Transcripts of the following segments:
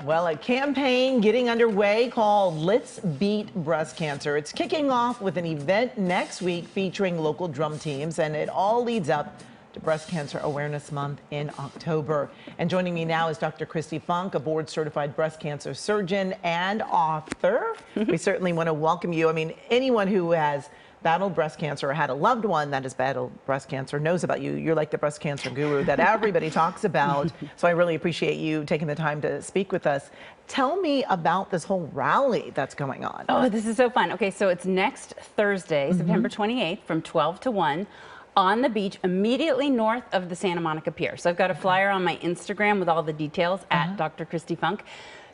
Well, a campaign getting underway called Let's Beat Breast Cancer. It's kicking off with an event next week featuring local drum teams, and it all leads up to Breast Cancer Awareness Month in October. And joining me now is Dr. Kristi Funk, a board-certified breast cancer surgeon and author. We certainly want to welcome you. I mean, anyone who has battled breast cancer or had a loved one that has battled breast cancer knows about you. You're like the breast cancer guru that everybody talks about. So I really appreciate you taking the time to speak with us. Tell me about this whole rally that's going on. Oh, this is so fun. Okay, so it's next Thursday, September 28th from 12 to 1 on the beach immediately north of the Santa Monica Pier. So I've got a flyer on my Instagram with all the details at Dr. Kristi Funk.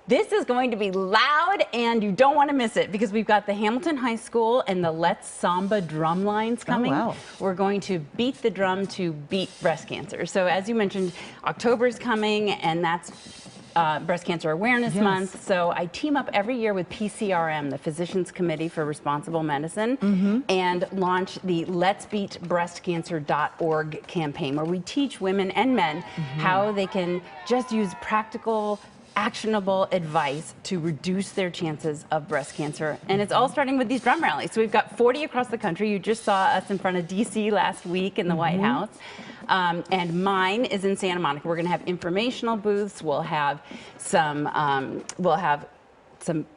This is going to be loud, and you don't want to miss it because we've got the Hamilton High School and the Let's Samba drum lines coming. Oh, wow. We're going to beat the drum to beat breast cancer. So as you mentioned, October is coming, and that's Breast Cancer Awareness Month. So I team up every year with PCRM, the Physicians Committee for Responsible Medicine, and launch the Let's Beat BreastCancer.org campaign, where we teach women and men how they can just use practical, actionable advice to reduce their chances of breast cancer. And it's all starting with these drum rallies. So we've got 40 across the country. You just saw us in front of DC last week in the White House. And mine is in Santa Monica. We're going to have informational booths. We'll have some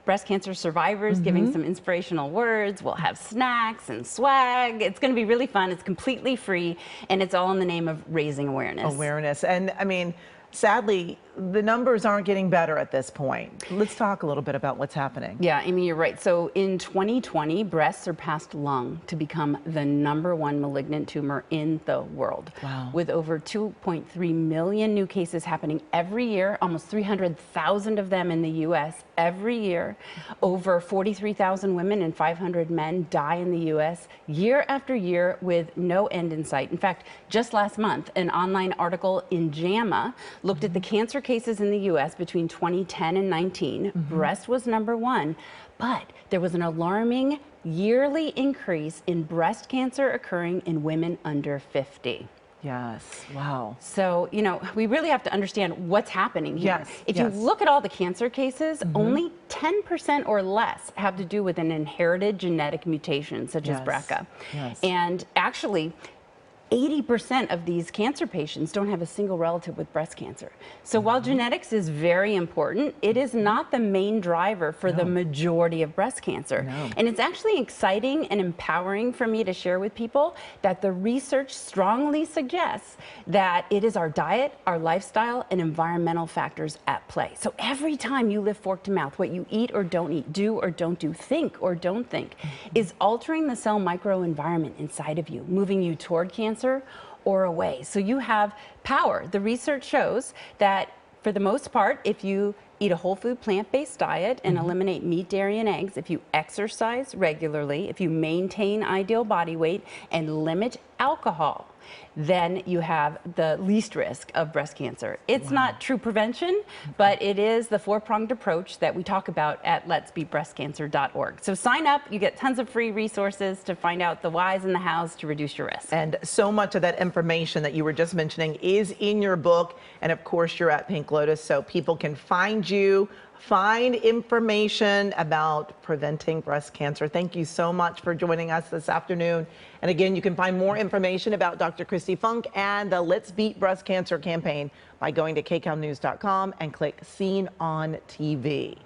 breast cancer survivors giving some inspirational words. We'll have snacks and swag. It's going to be really fun. It's completely free, and it's all in the name of raising awareness. And I mean, sadly, the numbers aren't getting better at this point. Let's talk a little bit about what's happening. Yeah, Amy, you're right. So in 2020, breast surpassed lung to become the #1 malignant tumor in the world. Wow. With over 2.3 million new cases happening every year, almost 300,000 of them in the U.S. every year. Over 43,000 women and 500 men die in the U.S. year after year with no end in sight. In fact, just last month, an online article in JAMA looked at the cancer cases in the U.S. between 2010 and 19. Breast was #1, but there was an alarming yearly increase in breast cancer occurring in women under 50. Yes. Wow. So, you know, we really have to understand what's happening here. Yes. If you look at all the cancer cases, only 10% or less have to do with an inherited genetic mutation, such as BRCA. And actually, 80% of these cancer patients don't have a single relative with breast cancer. So while genetics is very important, it is not the main driver for the majority of breast cancer. And it's actually exciting and empowering for me to share with people that the research strongly suggests that it is our diet, our lifestyle, and environmental factors at play. So every time you live fork to mouth, what you eat or don't eat, do or don't do, think or don't think, is altering the cell microenvironment inside of you, moving you toward cancer or away. So you have power. The research shows that for the most part, if you eat a whole food plant-based diet and eliminate meat, dairy, and eggs, if you exercise regularly, if you maintain ideal body weight and limit alcohol, then you have the least risk of breast cancer. It's not true prevention, but it is the four-pronged approach that we talk about at letsbeatbreastcancer.org. So sign up, you get tons of free resources to find out the whys and the hows to reduce your risk. And so much of that information that you were just mentioning is in your book. And of course, you're at Pink Lotus, so people can find you, find information about preventing breast cancer. Thank you so much for joining us this afternoon. And again, you can find more information about Dr. Kristi Funk and the Let's Beat Breast Cancer campaign by going to kcalnews.com and click Seen on TV.